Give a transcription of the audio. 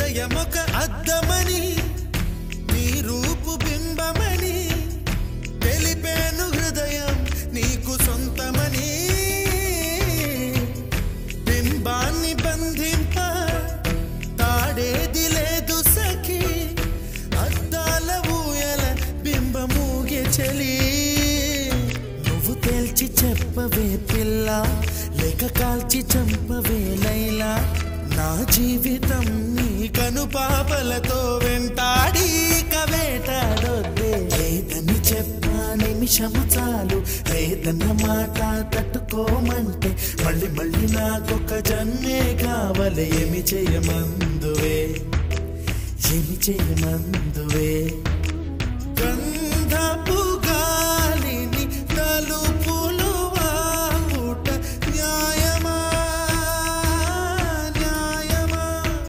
హృదయమొక అద్దమని నీ రూపు బింబమని తెలిపేను హృదయం నీకు సొంతమని బింబాన్ని బంధింప తాడేది లేదు సఖి అద్దాల ఊయల బింబమూగే చలి నువ్వు తేల్చి చెప్పవే పిల్ల లేక కాల్చి చంపవే లైలా నా జీవితం నీ కనుపాపలతో వెంటాడి కవేటాడొద్దే లేదని చెప్పా నిమిషము చాలు లేదన్న మాట తట్టుకోమంటే మళ్ళీ మళ్ళీ నాకొక జన్మే కావాలి ఏమి చేయమందువే